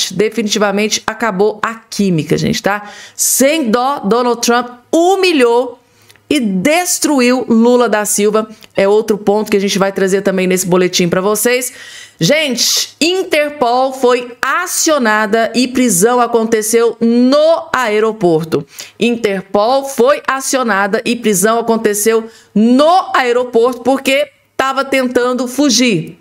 morte. Definitivamente acabou a química, gente, tá? Sem dó, Donald Trump humilhou e destruiu Lula da Silva. É outro ponto que a gente vai trazer também nesse boletim para vocês. Gente, Interpol foi acionada e prisão aconteceu no aeroporto. Interpol foi acionada e prisão aconteceu no aeroporto porque estava tentando fugir.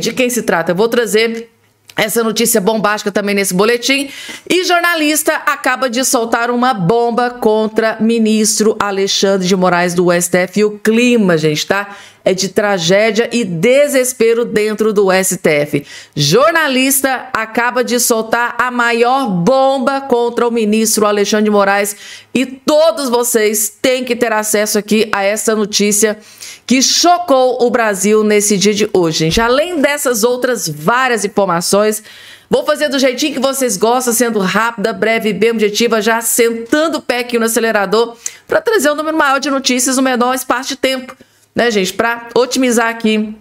De quem se trata? Eu vou trazer essa notícia bombástica também nesse boletim. E jornalista acaba de soltar uma bomba contra ministro Alexandre de Moraes do STF. E o clima, gente, tá? É de tragédia e desespero dentro do STF. Jornalista acaba de soltar a maior bomba contra o ministro Alexandre de Moraes. E todos vocês têm que ter acesso aqui a essa notícia que chocou o Brasil nesse dia de hoje, gente. Além dessas outras várias informações, vou fazer do jeitinho que vocês gostam, sendo rápida, breve e bem objetiva, já sentando o pé aqui no acelerador, para trazer um número maior de notícias no menor espaço de tempo, né, gente? Para otimizar aqui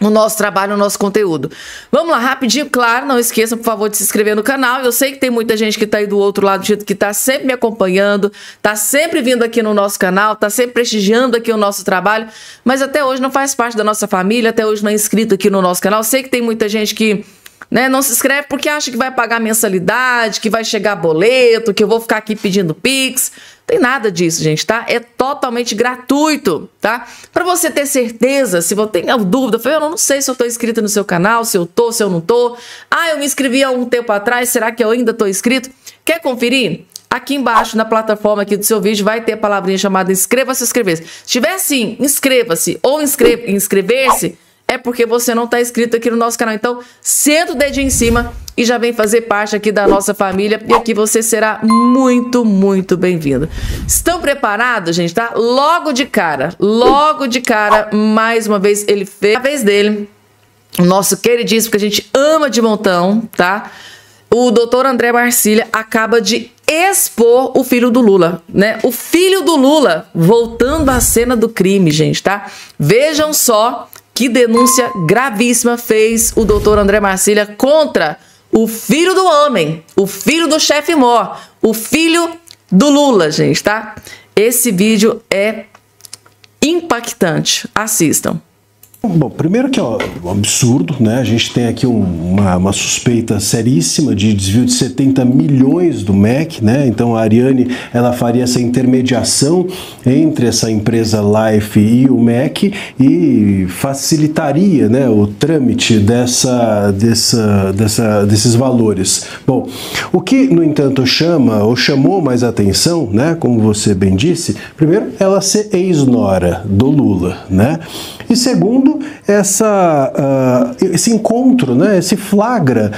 o nosso trabalho, o nosso conteúdo. Vamos lá, rapidinho, claro, não esqueçam, por favor, de se inscrever no canal. Eu sei que tem muita gente que tá aí do outro lado, que tá sempre me acompanhando, tá sempre vindo aqui no nosso canal, tá sempre prestigiando aqui o nosso trabalho, mas até hoje não faz parte da nossa família, até hoje não é inscrito aqui no nosso canal. Eu sei que tem muita gente que, né, não se inscreve porque acha que vai pagar mensalidade, que vai chegar boleto, que eu vou ficar aqui pedindo Pix. Tem nada disso, gente, tá? É totalmente gratuito, tá? Para você ter certeza, se você tem dúvida, eu não sei se eu tô inscrito no seu canal, se eu tô, se eu não tô. Ah, eu me inscrevi há um tempo atrás, será que eu ainda tô inscrito? Quer conferir? Aqui embaixo, na plataforma aqui do seu vídeo, vai ter a palavrinha chamada inscreva-se ou inscrever-se. Se tiver assim, inscreva-se ou inscrever-se, é porque você não está inscrito aqui no nosso canal. Então, senta o dedinho em cima e já vem fazer parte aqui da nossa família. E aqui você será muito, muito bem-vindo. Estão preparados, gente? Tá? Logo de cara, mais uma vez, ele fez a vez dele. O nosso queridíssimo, que a gente ama de montão, tá? O doutor André Marcília acaba de expor o filho do Lula, né? O filho do Lula voltando à cena do crime, gente, tá? Vejam só que denúncia gravíssima fez o doutor André Marcília contra o filho do homem, o filho do chefe Mor, o filho do Lula, gente, tá? Esse vídeo é impactante. Assistam. Bom, primeiro que é um absurdo, né? A gente tem aqui uma suspeita seríssima de desvio de 70 milhões do MEC, né? Então a Ariane, ela faria essa intermediação entre essa empresa Life e o MEC e facilitaria, né, o trâmite desses valores. Bom, o que, no entanto, chamou mais atenção, né, como você bem disse, primeiro, ela ser ex-nora do Lula, né? E segundo, esse encontro, né, esse flagra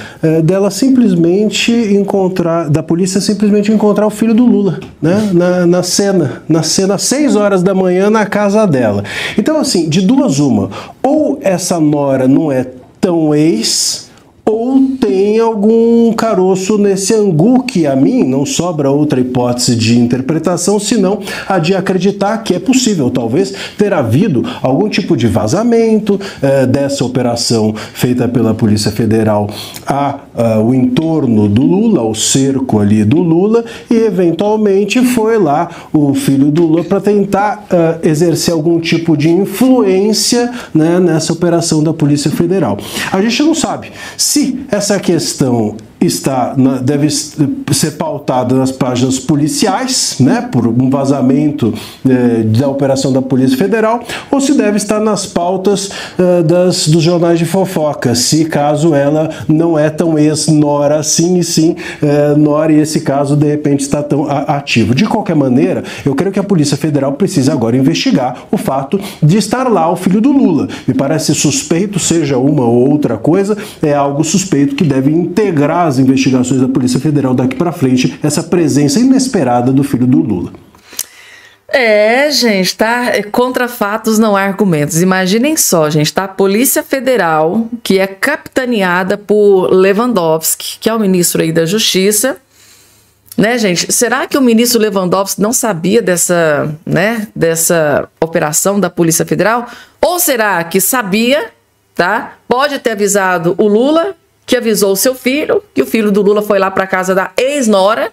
dela simplesmente da polícia simplesmente encontrar o filho do Lula, né, na cena, às 6 horas da manhã na casa dela. Então, assim, de duas uma, ou essa nora não é tão ex, ou tem algum caroço nesse angu que a mim não sobra outra hipótese de interpretação senão a de acreditar que é possível, talvez, ter havido algum tipo de vazamento dessa operação feita pela Polícia Federal o entorno do Lula, o cerco ali do Lula, e eventualmente foi lá o filho do Lula para tentar exercer algum tipo de influência, né, nessa operação da Polícia Federal. A gente não sabe se essa questão deve ser pautada nas páginas policiais, né, por um vazamento da operação da Polícia Federal, ou se deve estar nas pautas dos jornais de fofoca, se caso ela não é tão ex-nora assim, e sim nora, e esse caso de repente está tão ativo. De qualquer maneira, eu creio que a Polícia Federal precisa agora investigar o fato de estar lá o filho do Lula. Me parece suspeito, seja uma ou outra coisa, é algo suspeito que deve integrar as investigações da Polícia Federal daqui para frente, essa presença inesperada do filho do Lula. Gente, tá? Contra fatos não há argumentos. Imaginem só, gente, tá? A Polícia Federal, que é capitaneada por Lewandowski, que é o ministro aí da Justiça, né, gente? Será que o ministro Lewandowski não sabia dessa operação da Polícia Federal? Ou será que sabia, tá? Pode ter avisado o Lula, que avisou o seu filho, que o filho do Lula foi lá para casa da ex-nora.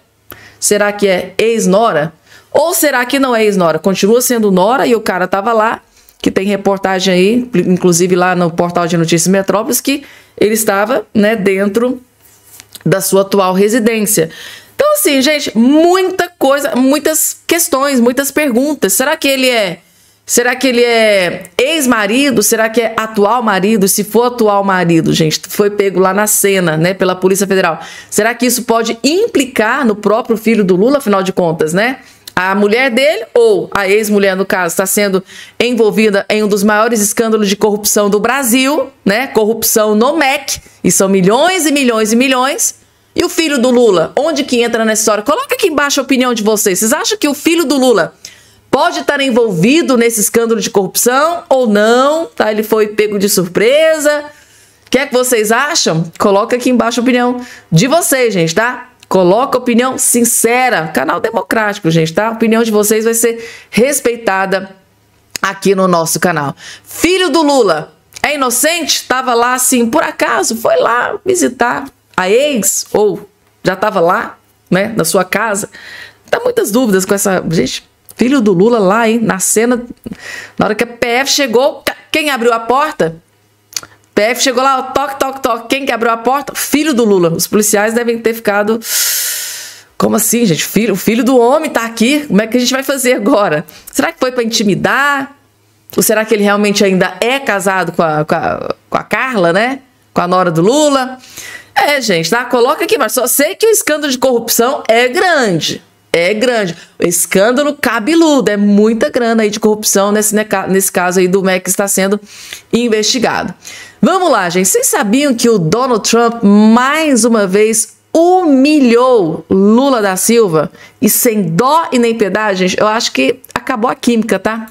Será que é ex-nora? Ou será que não é ex-nora? Continua sendo nora e o cara estava lá, que tem reportagem aí, inclusive lá no portal de notícias Metrópolis, que ele estava, né, dentro da sua atual residência. Então, assim, gente, muita coisa, muitas questões, muitas perguntas. Será que ele é ex-marido? Será que é atual marido? Se for atual marido, gente, foi pego lá na cena, né, pela Polícia Federal. Será que isso pode implicar no próprio filho do Lula, afinal de contas, né? A mulher dele, ou a ex-mulher, no caso, está sendo envolvida em um dos maiores escândalos de corrupção do Brasil, né? Corrupção no MEC, e são milhões e milhões e milhões. E o filho do Lula, onde que entra nessa história? Coloca aqui embaixo a opinião de vocês. Vocês acham que o filho do Lula pode estar envolvido nesse escândalo de corrupção ou não? Tá? Ele foi pego de surpresa. O que é que vocês acham? Coloca aqui embaixo a opinião de vocês, gente, tá? Coloca opinião sincera. Canal democrático, gente, tá? A opinião de vocês vai ser respeitada aqui no nosso canal. Filho do Lula é inocente? Tava lá assim, por acaso, foi lá visitar a ex, ou já tava lá, né, na sua casa. Tá muitas dúvidas com essa... Gente, filho do Lula lá, hein, na cena, na hora que a PF chegou, quem abriu a porta? PF chegou lá, toque, toque, toque. Quem que abriu a porta? Filho do Lula. Os policiais devem ter ficado... Como assim, gente? O filho do homem tá aqui. Como é que a gente vai fazer agora? Será que foi para intimidar? Ou será que ele realmente ainda é casado com a Carla, né? Com a nora do Lula? É, gente, tá? Coloca aqui, mas só sei que o escândalo de corrupção é grande. É grande. O escândalo cabeludo. É muita grana aí de corrupção nesse caso aí do MEC que está sendo investigado. Vamos lá, gente. Vocês sabiam que o Donald Trump, mais uma vez, humilhou Lula da Silva? E sem dó e nem piedade, gente, eu acho que acabou a química, tá?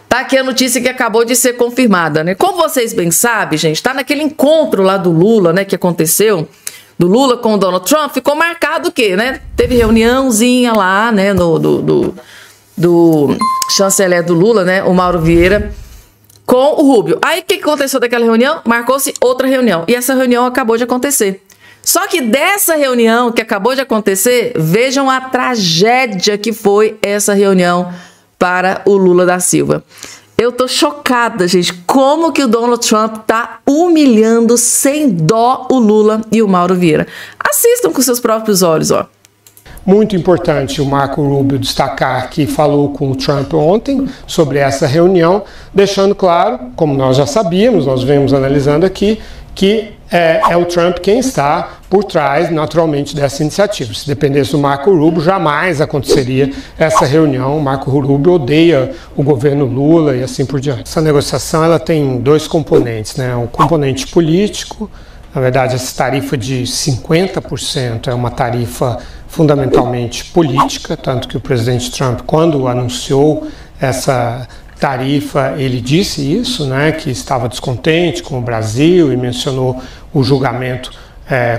Tá aqui a notícia que acabou de ser confirmada, né? Como vocês bem sabem, gente, tá naquele encontro lá do Lula, né, que aconteceu, do Lula com o Donald Trump, ficou marcado o quê, né? Teve reuniãozinha lá, né, do chanceler do Lula, né, o Mauro Vieira, com o Rubio. Aí o que aconteceu daquela reunião? Marcou-se outra reunião. E essa reunião acabou de acontecer. Só que dessa reunião que acabou de acontecer, vejam a tragédia que foi essa reunião para o Lula da Silva. Eu tô chocada, gente, como que o Donald Trump tá humilhando sem dó o Lula e o Mauro Vieira. Assistam com seus próprios olhos, ó. Muito importante o Marco Rubio destacar que falou com o Trump ontem sobre essa reunião, deixando claro, como nós já sabíamos, nós vemos analisando aqui, que é o Trump quem está por trás, naturalmente, dessa iniciativa. Se dependesse do Marco Rubio, jamais aconteceria essa reunião. O Marco Rubio odeia o governo Lula e assim por diante. Essa negociação ela tem dois componentes, né? Um componente político. Na verdade, essa tarifa de 50% é uma tarifa fundamentalmente política, tanto que o presidente Trump, quando anunciou essa tarifa, ele disse isso, né, que estava descontente com o Brasil e mencionou o julgamento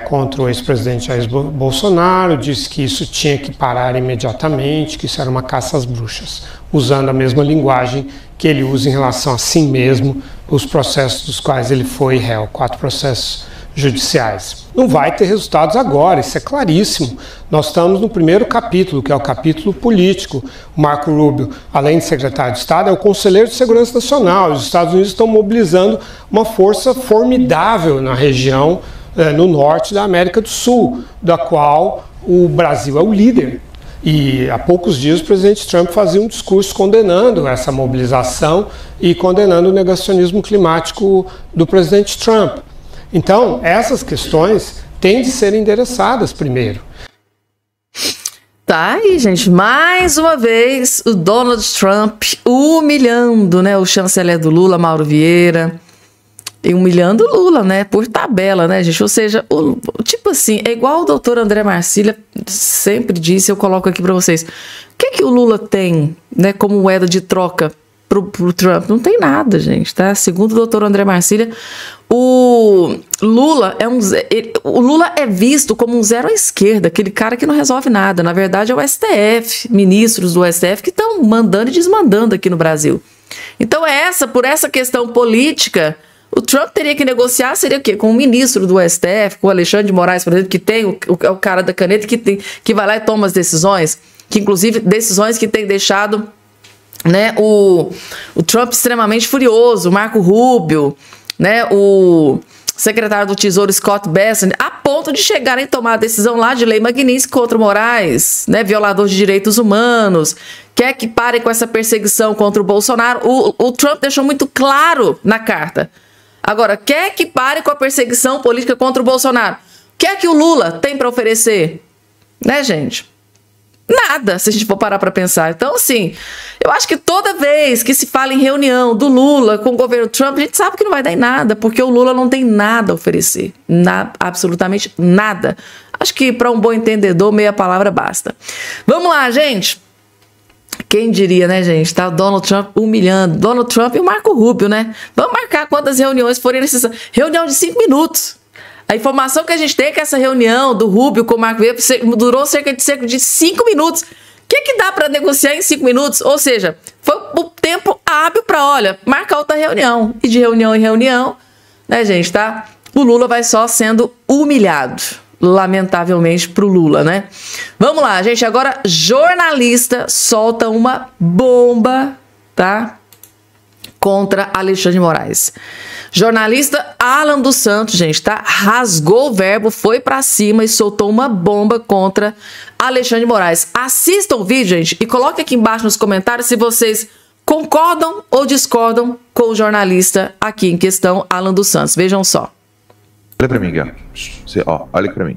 contra o ex-presidente Jair Bolsonaro, disse que isso tinha que parar imediatamente, que isso era uma caça às bruxas, usando a mesma linguagem que ele usa em relação a si mesmo, os processos dos quais ele foi réu, 4 processos judiciais. Não vai ter resultados agora, isso é claríssimo. Nós estamos no primeiro capítulo, que é o capítulo político. O Marco Rubio, além de secretário de Estado, é o conselheiro de Segurança Nacional. Os Estados Unidos estão mobilizando uma força formidável na região, no norte da América do Sul, da qual o Brasil é o líder. E há poucos dias o presidente Trump fazia um discurso condenando essa mobilização e condenando o negacionismo climático do presidente Trump. Então, essas questões têm de ser endereçadas primeiro. Tá aí, gente, mais uma vez o Donald Trump humilhando, né, o chanceler do Lula, Mauro Vieira, e humilhando o Lula, né, por tabela, né, gente, ou seja, tipo assim, é igual o doutor André Marcília sempre disse, eu coloco aqui para vocês, o que o Lula tem, né, como moeda de troca pro Trump? Não tem nada, gente, tá? Segundo o doutor André Marcília, o Lula é visto como um zero à esquerda, aquele cara que não resolve nada. Na verdade, é o STF, ministros do STF que estão mandando e desmandando aqui no Brasil. Então, por essa questão política, O Trump teria que negociar, seria o quê? Com o ministro do STF, com o Alexandre de Moraes, por exemplo, que tem o cara da caneta, que vai lá e toma as decisões, que inclusive decisões que tem deixado, né, o Trump extremamente furioso, o Marco Rubio, né, o secretário do Tesouro Scott Bessent, a ponto de chegarem a tomar a decisão lá de lei Magnitsky contra o Moraes, né, violador de direitos humanos, quer que parem com essa perseguição contra o Bolsonaro. O Trump deixou muito claro na carta. Agora, quer que pare com a perseguição política contra o Bolsonaro? O que é que o Lula tem para oferecer? Né, gente? Nada, se a gente for parar para pensar. Então, assim, eu acho que toda vez que se fala em reunião do Lula com o governo Trump, a gente sabe que não vai dar em nada, porque o Lula não tem nada a oferecer. Absolutamente nada. Acho que para um bom entendedor, meia palavra basta. Vamos lá, gente. Quem diria, né, gente? Tá o Donald Trump humilhando. Donald Trump e o Marco Rubio, né? Vamos marcar quantas reuniões forem necessárias. Reunião de 5 minutos. A informação que a gente tem é que essa reunião do Rubio com o Marco Rubio durou cerca de 5 minutos. O que dá para negociar em 5 minutos? Ou seja, foi o tempo hábil para, olha, marcar outra reunião. E de reunião em reunião, né, gente, tá? O Lula vai só sendo humilhado. Lamentavelmente pro Lula, né? Vamos lá, gente. Agora, jornalista solta uma bomba, tá? Contra Alexandre de Moraes. Jornalista Alan dos Santos, gente, tá? Rasgou o verbo, foi pra cima e soltou uma bomba contra Alexandre de Moraes. Assistam o vídeo, gente, e coloquem aqui embaixo nos comentários se vocês concordam ou discordam com o jornalista aqui em questão, Alan dos Santos. Vejam só. Olha pra mim, Guilherme. Olha pra mim.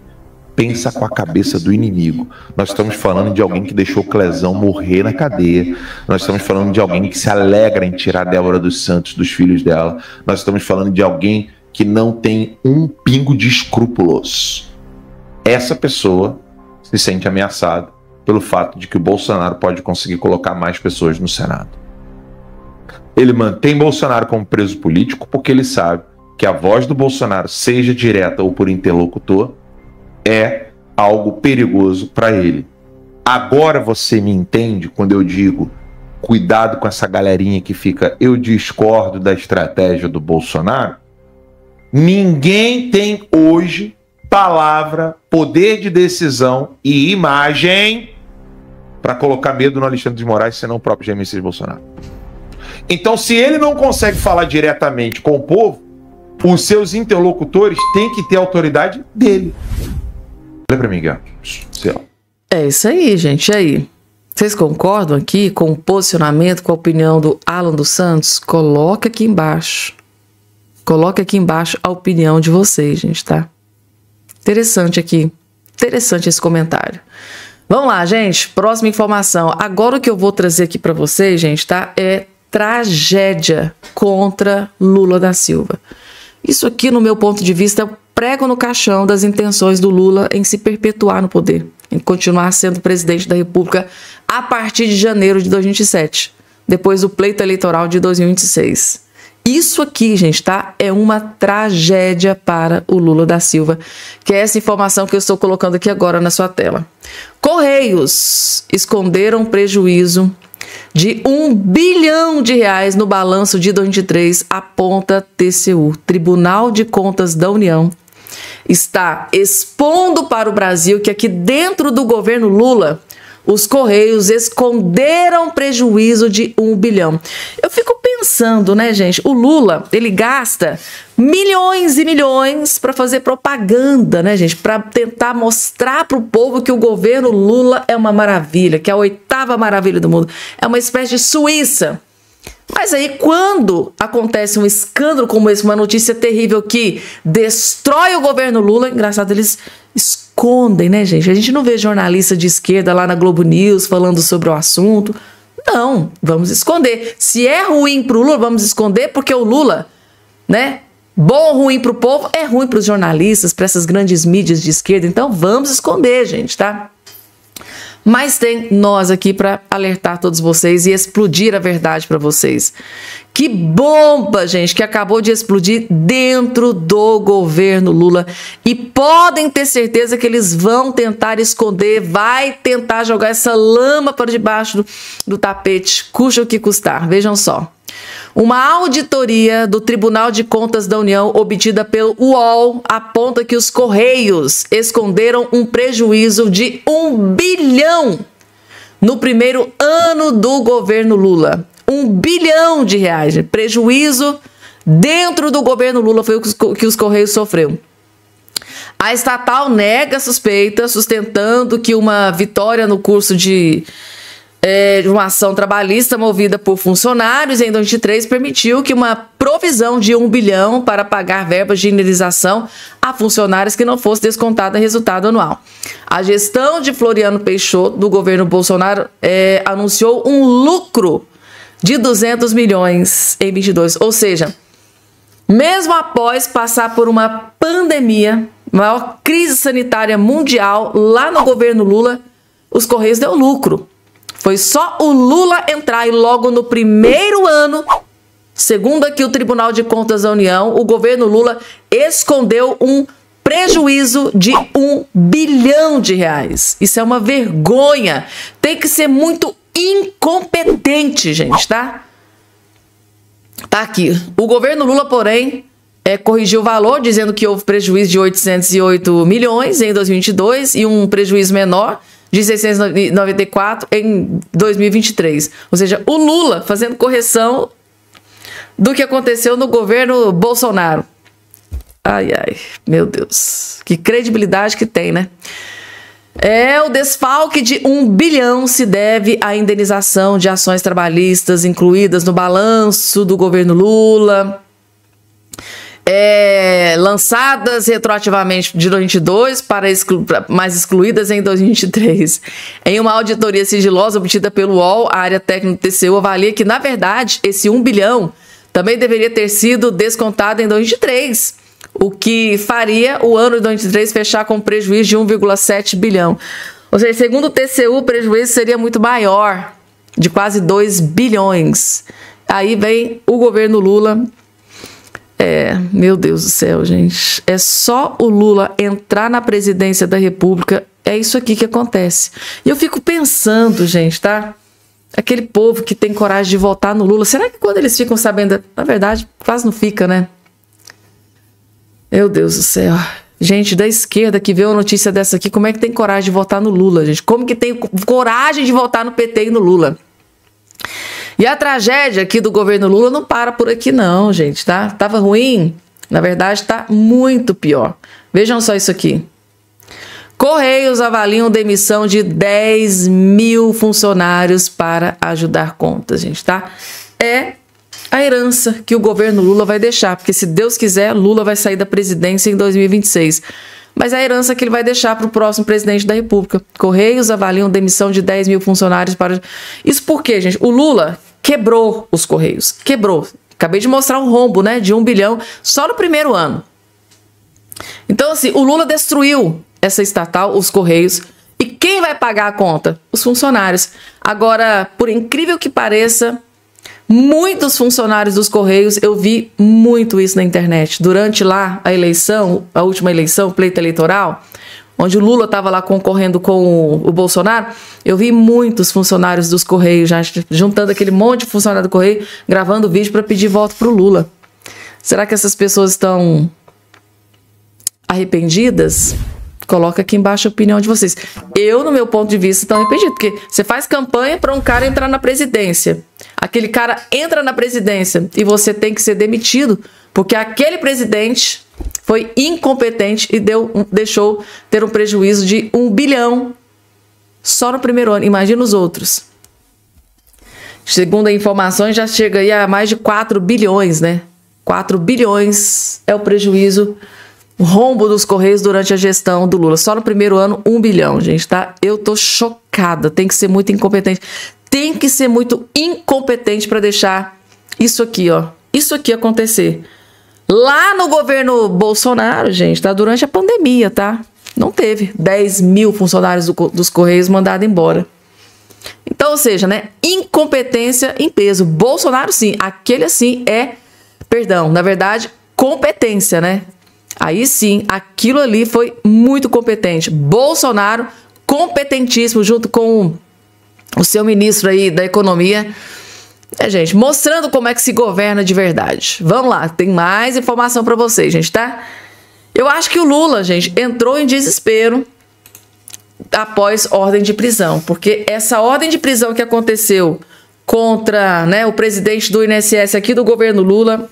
Pensa com a cabeça do inimigo. Nós estamos falando de alguém que deixou Clezão morrer na cadeia. Nós estamos falando de alguém que se alegra em tirar Débora dos Santos dos filhos dela. Nós estamos falando de alguém que não tem um pingo de escrúpulos. Essa pessoa se sente ameaçada pelo fato de que o Bolsonaro pode conseguir colocar mais pessoas no Senado. Ele mantém Bolsonaro como preso político porque ele sabe que a voz do Bolsonaro, seja direta ou por interlocutor, é algo perigoso para ele. Agora você me entende quando eu digo cuidado com essa galerinha que fica eu discordo da estratégia do Bolsonaro? Ninguém tem hoje palavra, poder de decisão e imagem para colocar medo no Alexandre de Moraes, senão o próprio Jair Messias Bolsonaro. Então, se ele não consegue falar diretamente com o povo, os seus interlocutores têm que ter a autoridade dele. Olha pra mim, Guilherme. É isso aí, gente. E aí? Vocês concordam aqui com o posicionamento, com a opinião do Alan dos Santos? Coloca aqui embaixo. Coloca aqui embaixo a opinião de vocês, gente, tá? Interessante aqui. Interessante esse comentário. Vamos lá, gente. Próxima informação. Agora o que eu vou trazer aqui pra vocês, gente, tá? É tragédia contra Lula da Silva. Isso aqui, no meu ponto de vista, é o prego no caixão das intenções do Lula em se perpetuar no poder, em continuar sendo presidente da República a partir de janeiro de 2027, depois do pleito eleitoral de 2026. Isso aqui, gente, tá? É uma tragédia para o Lula da Silva, que é essa informação que eu estou colocando aqui agora na sua tela. Correios esconderam prejuízo de R$1 bilhão no balanço de 2023, aponta TCU. Tribunal de Contas da União está expondo para o Brasil que aqui dentro do governo Lula, os Correios esconderam prejuízo de R$1 bilhão. Eu fico pensando, né, gente? O Lula, ele gasta milhões e milhões para fazer propaganda, né, gente? Para tentar mostrar para o povo que o governo Lula é uma maravilha, que é a 8ª maravilha do mundo. É uma espécie de Suíça. Mas aí, quando acontece um escândalo como esse, uma notícia terrível que destrói o governo Lula, engraçado, eles escondem, né, gente? A gente não vê jornalista de esquerda lá na Globo News falando sobre o assunto. Não, vamos esconder. Se é ruim pro Lula, vamos esconder, porque o Lula, né, bom ou ruim pro povo, é ruim pros jornalistas, para essas grandes mídias de esquerda. Então, vamos esconder, gente, tá? Mas tem nós aqui para alertar todos vocês e explodir a verdade para vocês. Que bomba, gente, que acabou de explodir dentro do governo Lula. E podem ter certeza que eles vão tentar esconder, vai tentar jogar essa lama para debaixo do tapete, custa o que custar. Vejam só. Uma auditoria do Tribunal de Contas da União, obtida pelo UOL, aponta que os Correios esconderam um prejuízo de 1 bilhão no primeiro ano do governo Lula. 1 bilhão de reais de prejuízo dentro do governo Lula foi o que os Correios sofreram. A estatal nega a suspeita, sustentando que uma vitória no curso de uma ação trabalhista movida por funcionários em 2023 permitiu que uma provisão de 1 bilhão para pagar verbas de indenização a funcionários que não fosse descontada em resultado anual. A gestão de Floriano Peixoto, do governo Bolsonaro, anunciou um lucro de 200 milhões em 2022. Ou seja, mesmo após passar por uma pandemia, maior crise sanitária mundial, lá no governo Lula, os Correios deu lucro. Foi só o Lula entrar e logo no primeiro ano, segundo aqui o Tribunal de Contas da União, o governo Lula escondeu um prejuízo de 1 bilhão de reais. Isso é uma vergonha. Tem que ser muito incompetente, gente, tá? Tá aqui. O governo Lula, porém, corrigiu o valor, dizendo que houve prejuízo de 808 milhões em 2022 e um prejuízo menor de 694 em 2023. Ou seja, o Lula fazendo correção do que aconteceu no governo Bolsonaro. Ai, ai, meu Deus. Que credibilidade que tem, né? O desfalque de 1 bilhão se deve à indenização de ações trabalhistas incluídas no balanço do governo Lula, lançadas retroativamente de 2022 mas excluídas em 2023. Em uma auditoria sigilosa obtida pelo UOL, a área técnica do TCU avalia que, na verdade, esse 1 bilhão também deveria ter sido descontado em 2023, o que faria o ano de 2023 fechar com um prejuízo de 1,7 bilhão. Ou seja, segundo o TCU, o prejuízo seria muito maior, de quase 2 bilhões. Aí vem o governo Lula. Meu Deus do céu, gente. É só o Lula entrar na presidência da República, é isso aqui que acontece. E eu fico pensando, gente, tá? Aquele povo que tem coragem de votar no Lula, será que quando eles ficam sabendo... Na verdade, quase não fica, né? Meu Deus do céu. Gente da esquerda que vê uma notícia dessa aqui, como é que tem coragem de votar no Lula, gente? Como que tem coragem de votar no PT e no Lula? E a tragédia aqui do governo Lula não para por aqui não, gente, tá? Tava ruim? Na verdade, tá muito pior. Vejam só isso aqui. Correios avaliam demissão de 10 mil funcionários para ajudar contas, gente, tá? É a herança que o governo Lula vai deixar, porque se Deus quiser, Lula vai sair da presidência em 2026. Mas é a herança que ele vai deixar para o próximo presidente da República. Correios avaliam demissão de 10 mil funcionários para... Isso por quê, gente? O Lula quebrou os Correios. Quebrou. Acabei de mostrar um rombo, né? De 1 bilhão só no primeiro ano. Então, assim, o Lula destruiu essa estatal, os Correios. E quem vai pagar a conta? Os funcionários. Agora, por incrível que pareça, muitos funcionários dos Correios, eu vi muito isso na internet. Durante lá a eleição, a última eleição, o pleito eleitoral, onde o Lula estava lá concorrendo com o Bolsonaro, eu vi muitos funcionários dos Correios, já juntando aquele monte de funcionário do Correio, gravando vídeo para pedir voto para o Lula. Será que essas pessoas estão arrependidas? Coloca aqui embaixo a opinião de vocês. Eu, no meu ponto de vista, estou arrependido, porque você faz campanha para um cara entrar na presidência. Aquele cara entra na presidência e você tem que ser demitido, porque aquele presidente foi incompetente e deixou ter um prejuízo de 1 bilhão só no primeiro ano. Imagina os outros. Segundo as informações, já chega aí a mais de 4 bilhões, né? 4 bilhões é o prejuízo, o rombo dos Correios durante a gestão do Lula. Só no primeiro ano, 1 bilhão, gente, tá? Eu tô chocada. Tem que ser muito incompetente. Tem que ser muito incompetente para deixar isso aqui, ó. Isso aqui acontecer. Lá no governo Bolsonaro, gente, tá? Durante a pandemia, tá? Não teve 10 mil funcionários dos Correios mandados embora. Então, ou seja, né? Incompetência em peso. Bolsonaro, sim. Aquele, assim, perdão, na verdade, competência, né? Aí sim, aquilo ali foi muito competente. Bolsonaro, competentíssimo, junto com o seu ministro aí da Economia, Gente, mostrando como é que se governa de verdade. Vamos lá, tem mais informação para vocês, gente, tá? Eu acho que o Lula, gente, entrou em desespero após ordem de prisão, porque essa ordem de prisão que aconteceu contra, né, o presidente do INSS aqui do governo Lula,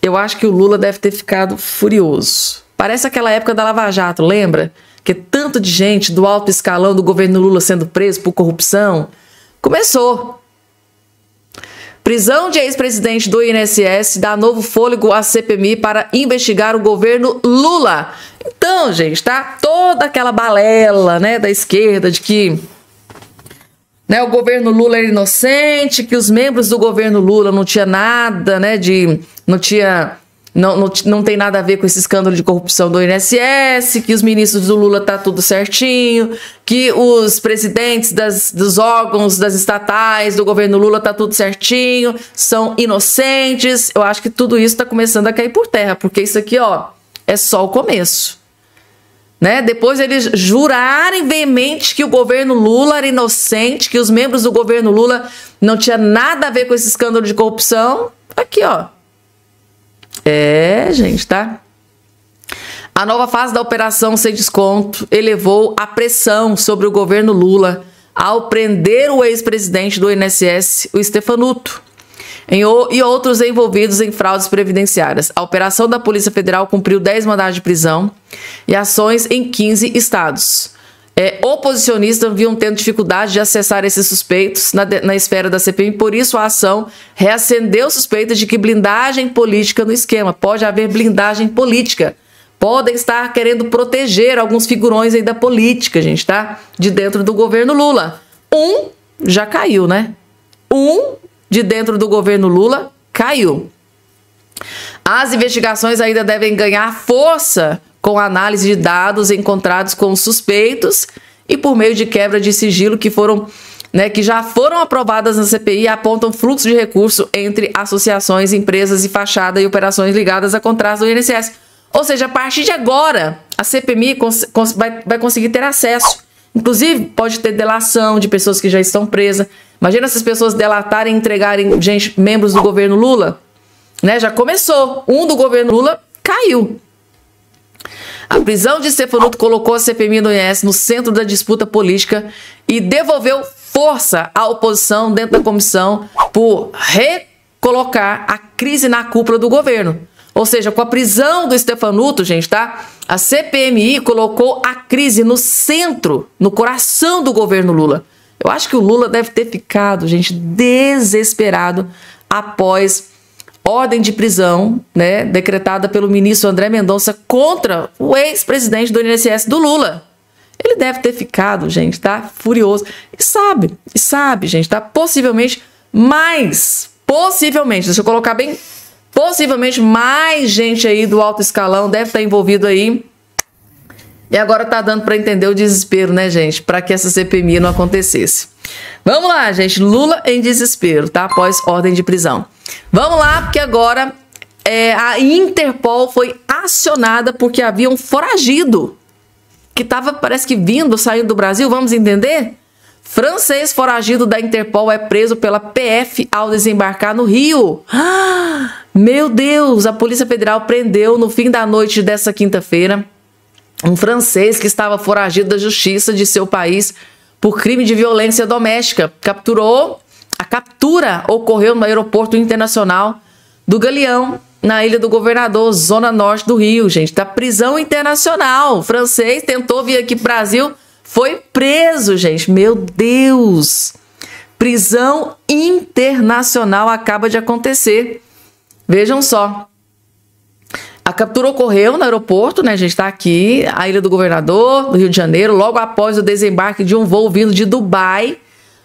eu acho que o Lula deve ter ficado furioso. Parece aquela época da Lava Jato, lembra? Que tanto de gente do alto escalão do governo Lula sendo preso por corrupção. Começou. Prisão de ex-presidente do INSS dá novo fôlego à CPMI para investigar o governo Lula. Então, gente, tá toda aquela balela, né, da esquerda de que, né, o governo Lula era inocente, que os membros do governo Lula não tinha nada, né, não tem nada a ver com esse escândalo de corrupção do INSS, que os ministros do Lula tá tudo certinho, que os presidentes dos órgãos, das estatais do governo Lula tá tudo certinho, são inocentes. Eu acho que tudo isso tá começando a cair por terra, porque isso aqui, ó, é só o começo. Né? Depois eles jurarem veemente que o governo Lula era inocente, que os membros do governo Lula não tinha nada a ver com esse escândalo de corrupção. Aqui, ó. Gente, tá? A nova fase da operação sem desconto elevou a pressão sobre o governo Lula ao prender o ex-presidente do INSS, o Stefanuto, e outros envolvidos em fraudes previdenciárias. A operação da Polícia Federal cumpriu 10 mandados de prisão e ações em 15 estados. Oposicionistas vinham tendo dificuldade de acessar esses suspeitos na esfera da CPI, por isso a ação reacendeu suspeitas de que blindagem política no esquema. Pode haver blindagem política. Podem estar querendo proteger alguns figurões aí da política, gente, tá? De dentro do governo Lula. Já caiu, né? De dentro do governo Lula caiu. As investigações ainda devem ganhar força com análise de dados encontrados com suspeitos e por meio de quebra de sigilo que já foram aprovadas na CPI, apontam fluxo de recurso entre associações, empresas e fachada e operações ligadas a contratos do INSS. Ou seja, a partir de agora, a CPMI vai conseguir ter acesso. Inclusive, pode ter delação de pessoas que já estão presas. Imagina essas pessoas delatarem e entregarem membros do governo Lula. Né? Já começou. Do governo Lula caiu. A prisão de Stefanuto colocou a CPMI do INSS no centro da disputa política e devolveu força à oposição dentro da comissão por recolocar a crise na cúpula do governo. Ou seja, com a prisão do Stefanuto, gente, tá? A CPMI colocou a crise no centro, no coração do governo Lula. Eu acho que o Lula deve ter ficado, gente, desesperado após ordem de prisão, né, decretada pelo ministro André Mendonça contra o ex-presidente do INSS do Lula. Ele deve ter ficado, gente, tá? Furioso. E sabe, gente, tá? Possivelmente, deixa eu colocar bem, possivelmente mais gente aí do alto escalão deve estar envolvido aí. E agora tá dando para entender o desespero, né, gente? Para que essa CPMI não acontecesse. Vamos lá, gente. Lula em desespero, tá? Após ordem de prisão. Vamos lá, porque agora a Interpol foi acionada porque havia um foragido que estava, parece que saindo do Brasil. Vamos entender? Francês foragido da Interpol é preso pela PF ao desembarcar no Rio. Meu Deus! A Polícia Federal prendeu no fim da noite dessa quinta-feira um francês que estava foragido da justiça de seu país por crime de violência doméstica. A captura ocorreu no aeroporto internacional do Galeão, na Ilha do Governador, zona norte do Rio, gente. Tá prisão internacional. O francês tentou vir aqui pro Brasil, foi preso, gente. Meu Deus! Prisão internacional acaba de acontecer. Vejam só. A captura ocorreu no aeroporto, né? A gente está aqui, a Ilha do Governador, do Rio de Janeiro, logo após o desembarque de um voo vindo de Dubai,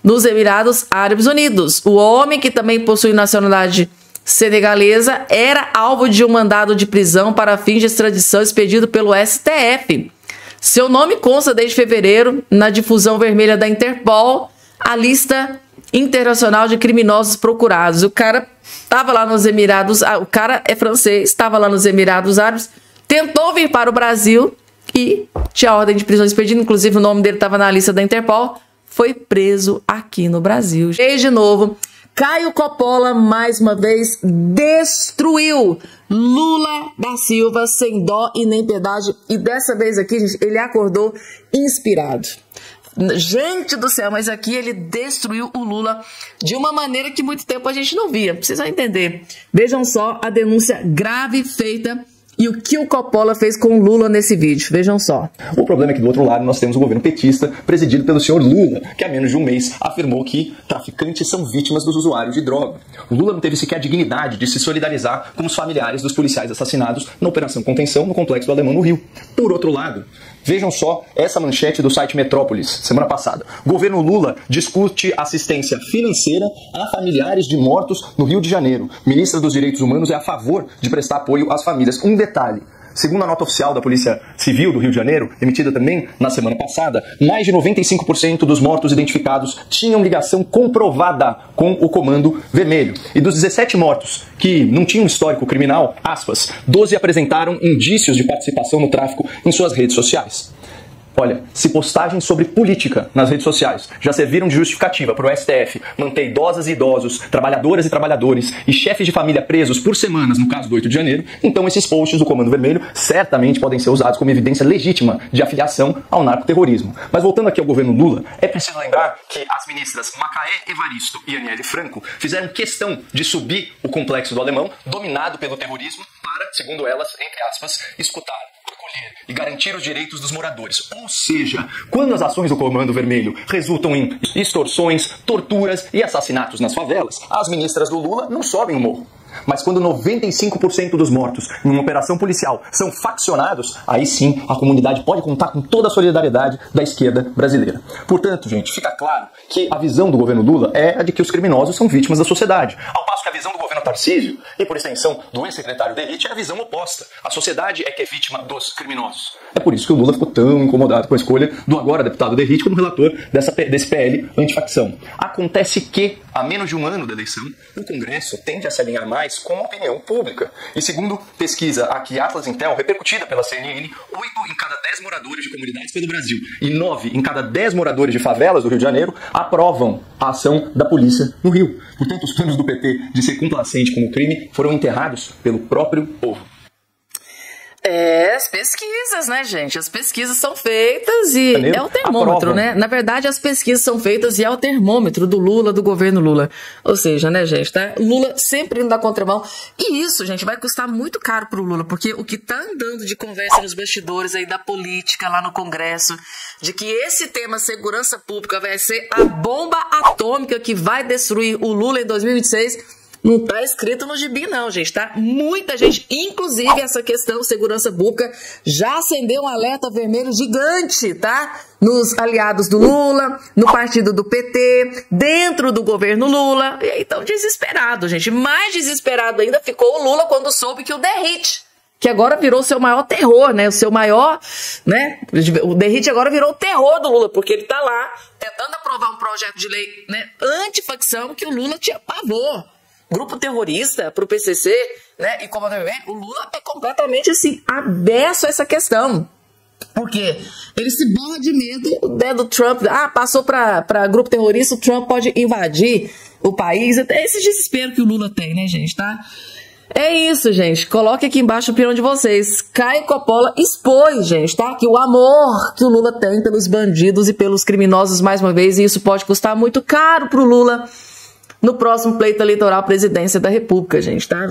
nos Emirados Árabes Unidos. O homem, que também possui nacionalidade senegalesa, era alvo de um mandado de prisão para fins de extradição expedido pelo STF. Seu nome consta desde fevereiro na difusão vermelha da Interpol, a lista internacional de criminosos procurados. O cara estava lá nos Emirados, o cara é francês, estava lá nos Emirados Árabes, tentou vir para o Brasil e tinha ordem de prisão expedida, inclusive o nome dele estava na lista da Interpol, foi preso aqui no Brasil. E de novo, Caio Coppola, mais uma vez, destruiu Lula da Silva sem dó e nem piedade. E dessa vez aqui, gente, ele acordou inspirado. Gente do céu, mas aqui ele destruiu o Lula de uma maneira que muito tempo a gente não via. Precisa entender. Vejam só a denúncia grave feita e o que o Coppola fez com o Lula nesse vídeo. Vejam só. O problema é que do outro lado nós temos o governo petista presidido pelo senhor Lula, que há menos de um mês afirmou que traficantes são vítimas dos usuários de droga. O Lula não teve sequer a dignidade de se solidarizar com os familiares dos policiais assassinados na Operação Contenção no Complexo do Alemão, no Rio. Por outro lado, vejam só essa manchete do site Metrópolis, semana passada. Governo Lula discute assistência financeira a familiares de mortos no Rio de Janeiro. Ministra dos Direitos Humanos é a favor de prestar apoio às famílias. Um detalhe. Segundo a nota oficial da Polícia Civil do Rio de Janeiro, emitida também na semana passada, mais de 95% dos mortos identificados tinham ligação comprovada com o Comando Vermelho. E dos 17 mortos que não tinham histórico criminal, aspas, 12 apresentaram indícios de participação no tráfico em suas redes sociais. Olha, se postagens sobre política nas redes sociais já serviram de justificativa para o STF manter idosas e idosos, trabalhadoras e trabalhadores e chefes de família presos por semanas no caso do 8 de janeiro, então esses posts do Comando Vermelho certamente podem ser usados como evidência legítima de afiliação ao narcoterrorismo. Mas voltando aqui ao governo Lula, é preciso lembrar que as ministras Macaé Evaristo e Aniele Franco fizeram questão de subir o Complexo do Alemão, dominado pelo terrorismo, para, segundo elas, entre aspas, escutar, acolher e garantir os direitos dos moradores. Ou seja, quando as ações do Comando Vermelho resultam em extorsões, torturas e assassinatos nas favelas, as ministras do Lula não sobem o morro. Mas quando 95% dos mortos em uma operação policial são faccionados, aí sim a comunidade pode contar com toda a solidariedade da esquerda brasileira. Portanto, gente, fica claro que a visão do governo Lula é a de que os criminosos são vítimas da sociedade. Ao passo que a visão do governo Tarcísio, e por extensão do ex-secretário da elite, é a visão oposta. A sociedade é que é vítima dos criminosos. É por isso que o Lula ficou tão incomodado com a escolha do agora deputado Derrite como relator desse PL antifacção. Acontece que, há menos de um ano da eleição, o Congresso tende a se alinhar mais com a opinião pública. E segundo pesquisa aqui Atlas Intel, repercutida pela CNN, 8 em cada 10 moradores de comunidades pelo Brasil e 9 em cada 10 moradores de favelas do Rio de Janeiro aprovam a ação da polícia no Rio. Portanto, os planos do PT de ser complacente com o crime foram enterrados pelo próprio povo. As pesquisas, né, gente? As pesquisas são feitas e é o termômetro, né? Na verdade, as pesquisas são feitas e é o termômetro do Lula, do governo Lula. Ou seja, né, gente, tá? Lula sempre indo na contramão. E isso, gente, vai custar muito caro pro Lula, porque o que tá andando de conversa nos bastidores aí da política lá no Congresso, de que esse tema segurança pública vai ser a bomba atômica que vai destruir o Lula em 2026... Não tá escrito no gibi não, gente, tá? Muita gente, inclusive essa questão de segurança pública, já acendeu um alerta vermelho gigante, tá? Nos aliados do Lula, no partido do PT, dentro do governo Lula. E aí tão desesperado, gente. Mais desesperado ainda ficou o Lula quando soube que o Derrite, que agora virou o seu maior terror, né? O seu maior, né? O Derrite agora virou o terror do Lula, porque ele tá lá tentando aprovar um projeto de lei, né, antifacção que o Lula tinha pavor. Grupo terrorista pro PCC, né, e como o Lula é completamente assim, aberto a essa questão. Por quê? Ele se borra de medo, né, do Trump. Passou para grupo terrorista, o Trump pode invadir o país. É esse desespero que o Lula tem, né, gente, tá? É isso, gente. Coloque aqui embaixo a opinião de vocês. Caio Coppola expôs, gente, tá? Que o amor que o Lula tem pelos bandidos e pelos criminosos, mais uma vez, e isso pode custar muito caro pro Lula no próximo pleito eleitoral à presidência da República, gente, tá?